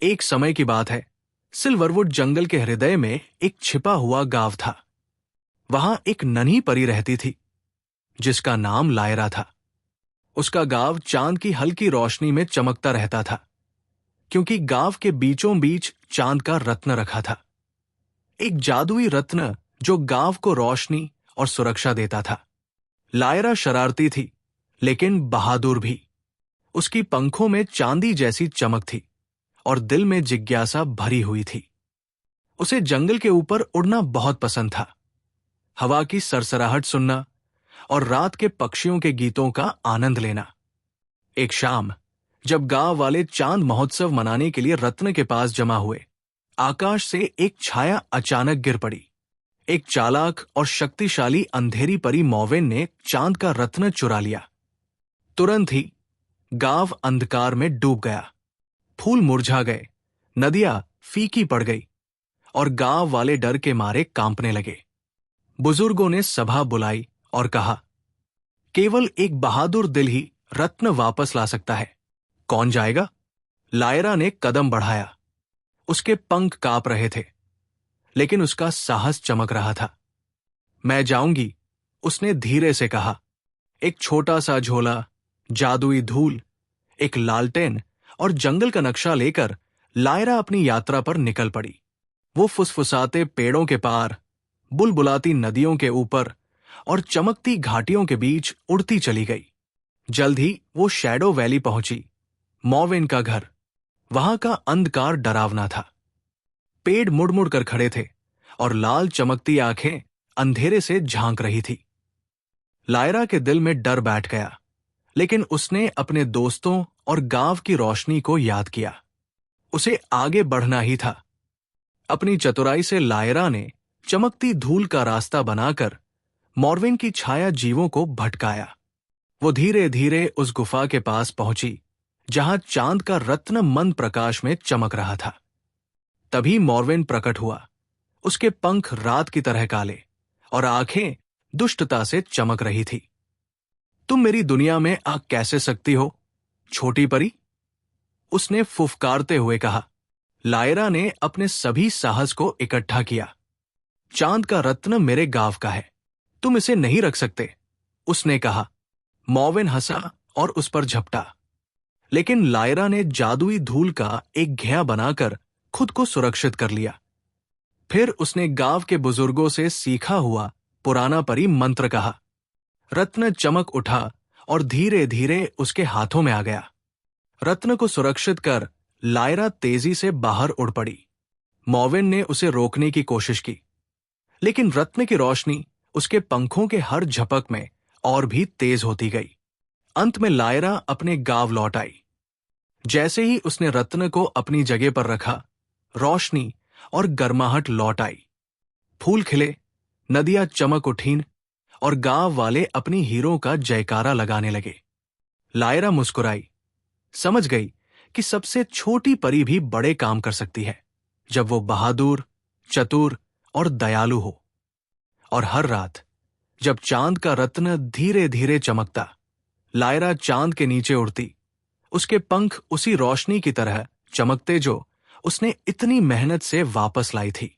एक समय की बात है। सिल्वरवुड जंगल के हृदय में एक छिपा हुआ गांव था। वहां एक नन्ही परी रहती थी जिसका नाम लायरा था। उसका गांव चांद की हल्की रोशनी में चमकता रहता था क्योंकि गांव के बीचों बीच चांद का रत्न रखा था। एक जादुई रत्न जो गांव को रोशनी और सुरक्षा देता था। लायरा शरारती थी लेकिन बहादुर भी। उसकी पंखों में चांदी जैसी चमक थी और दिल में जिज्ञासा भरी हुई थी। उसे जंगल के ऊपर उड़ना बहुत पसंद था, हवा की सरसराहट सुनना और रात के पक्षियों के गीतों का आनंद लेना। एक शाम जब गांव वाले चांद महोत्सव मनाने के लिए रत्न के पास जमा हुए, आकाश से एक छाया अचानक गिर पड़ी। एक चालाक और शक्तिशाली अंधेरी परी मॉवेन ने चांद का रत्न चुरा लिया। तुरंत ही गांव अंधकार में डूब गया। फूल मुरझा गए, नदियां फीकी पड़ गई और गांव वाले डर के मारे कांपने लगे। बुजुर्गों ने सभा बुलाई और कहा, केवल एक बहादुर दिल ही रत्न वापस ला सकता है। कौन जाएगा? लायरा ने कदम बढ़ाया। उसके पंख कांप रहे थे लेकिन उसका साहस चमक रहा था। मैं जाऊंगी, उसने धीरे से कहा। एक छोटा सा झोला, जादुई धूल, एक लालटेन और जंगल का नक्शा लेकर लायरा अपनी यात्रा पर निकल पड़ी। वो फुसफुसाते पेड़ों के पार, बुलबुलाती नदियों के ऊपर और चमकती घाटियों के बीच उड़ती चली गई। जल्द ही वो शैडो वैली पहुंची, मॉवेन का घर। वहां का अंधकार डरावना था। पेड़ मुड़ मुड़ कर खड़े थे और लाल चमकती आंखें अंधेरे से झांक रही थी। लायरा के दिल में डर बैठ गया, लेकिन उसने अपने दोस्तों और गांव की रोशनी को याद किया। उसे आगे बढ़ना ही था। अपनी चतुराई से लायरा ने चमकती धूल का रास्ता बनाकर मॉर्विन की छाया जीवों को भटकाया। वो धीरे धीरे उस गुफा के पास पहुंची जहां चांद का रत्न मंद प्रकाश में चमक रहा था। तभी मॉर्विन प्रकट हुआ। उसके पंख रात की तरह काले और आंखें दुष्टता से चमक रही थी। तुम मेरी दुनिया में आ कैसे सकती हो, छोटी परी? उसने फुफकारते हुए कहा। लायरा ने अपने सभी साहस को इकट्ठा किया। चांद का रत्न मेरे गांव का है, तुम इसे नहीं रख सकते, उसने कहा। मॉवेन हंसा और उस पर झपटा, लेकिन लायरा ने जादुई धूल का एक घेरा बनाकर खुद को सुरक्षित कर लिया। फिर उसने गांव के बुजुर्गों से सीखा हुआ पुराना परी मंत्र कहा। रत्न चमक उठा और धीरे धीरे उसके हाथों में आ गया। रत्न को सुरक्षित कर लायरा तेजी से बाहर उड़ पड़ी। मॉवेन ने उसे रोकने की कोशिश की, लेकिन रत्न की रोशनी उसके पंखों के हर झपक में और भी तेज होती गई। अंत में लायरा अपने गांव लौट आई। जैसे ही उसने रत्न को अपनी जगह पर रखा, रोशनी और गर्माहट लौट आई। फूल खिले, नदियां चमक उठीं और गांव वाले अपनी हीरों का जयकारा लगाने लगे। लायरा मुस्कुराई, समझ गई कि सबसे छोटी परी भी बड़े काम कर सकती है जब वो बहादुर, चतुर और दयालु हो। और हर रात जब चांद का रत्न धीरे धीरे चमकता, लायरा चांद के नीचे उड़ती। उसके पंख उसी रोशनी की तरह चमकते जो उसने इतनी मेहनत से वापस लाई थी।